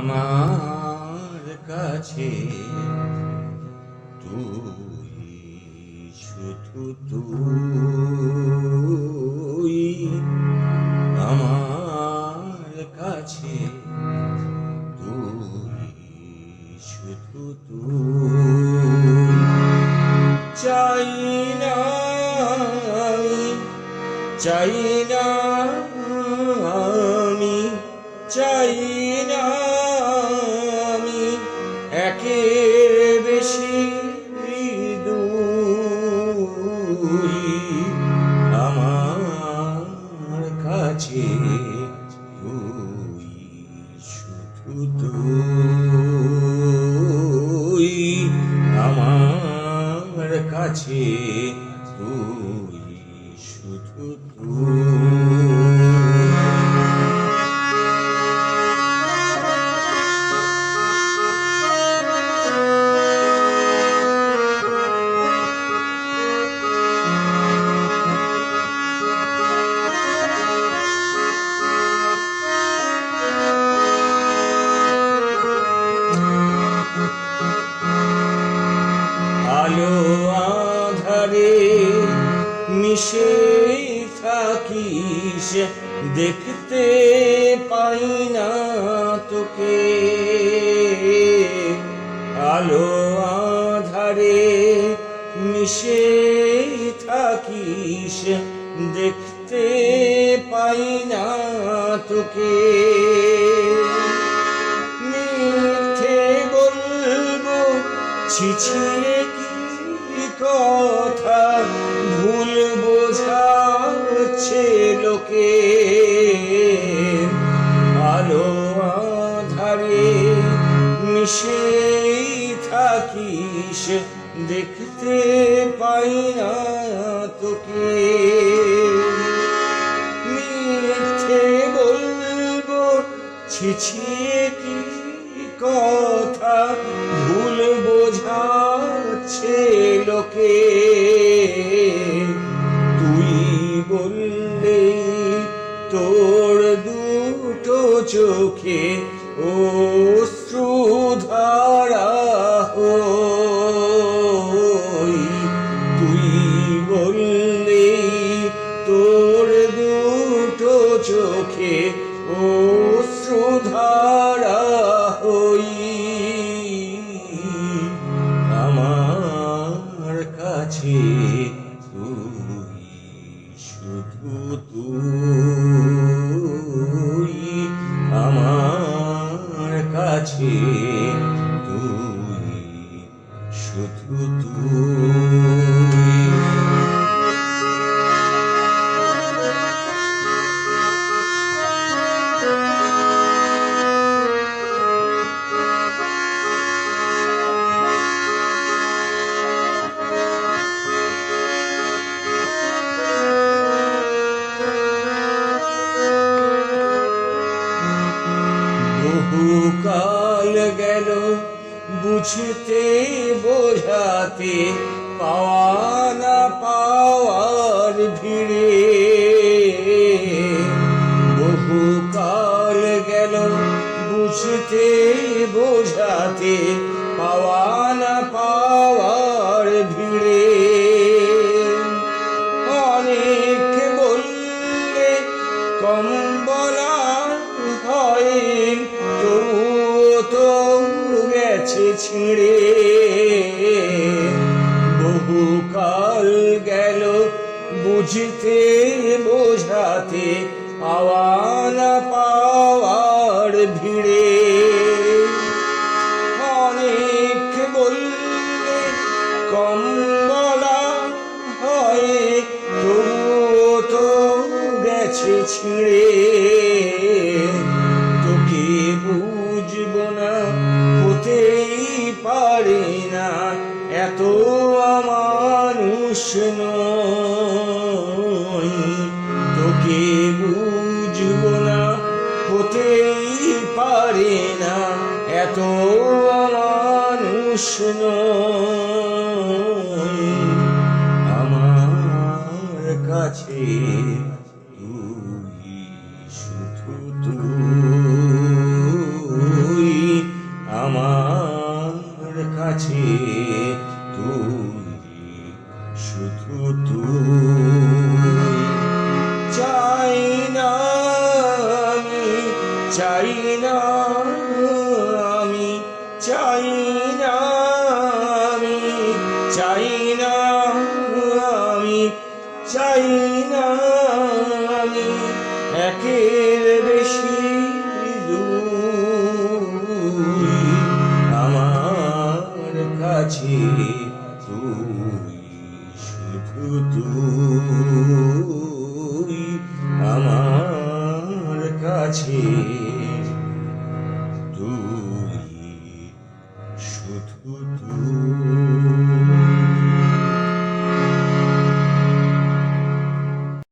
আমার কাছে তুই, শুধু তুই আমার কাছে, তুই শুধু তুই। চাই না চাই না আমি, চাই না আমি একের বেশি দুই। আমার কাছে তুই, শুধু তুই আমার কাছে, তুই শুধু তুই। আলো আঁধারে মিশে থাকিস, দেখতে পাই না তোকে। আলো আঁধারে মিশে থাকিস, দেখতে পাই না তোকে। মিথ্যে বলবো ছিছিয়ে কি কথা, ভুল বোঝাচ্ছে লোকে। আলো আঁধারে মিশে থাকিস, দেখতে পাই না তোকে। মিথ্যে বলবো ছিছিয়ে কি কথা, ভুল বোঝাচ্ছে লোকে। তুই বললে তোর দুটো চোখে অশ্রুধারা হই। তুই বললে তোর দুটো চোখে অশ্রুধারা হই। আমার কাছে তুই, শুধু তুই আমার কাছে, তুই শুধু তুই। বহুকাল গেল বুঝতে বোঝাতে, পাওয়া না পাওয়ার ভিড়ে। বহুকাল গেল বুঝতে বোঝাতে, পাওয়া না পাওয়ার ভিড়ে। অনেক বললে কম বলা হয়, তবুও তো গেছে ছিঁড়ে। বহুকাল গেল বুঝতে বোঝাতে, পাওয়া না পাওয়ার ভিড়ে। অনেক বললে কম বলা হয়, তবুও তো গেছে ছিঁড়ে। তোকে বুঝবো না হতেই পারে না, এত অমানুষ নই। তোকে বুঝবো না হতেই পারে না, এত অমানুষ নই। আমার কাছে তুই, শুধু তুই তুই। চাই না আমি, চাই না আমি, চাই না আমি, চাই না আমি, চাই না আমি একের বেশি দুই। আমার কাছে তুই, শুধু তুই।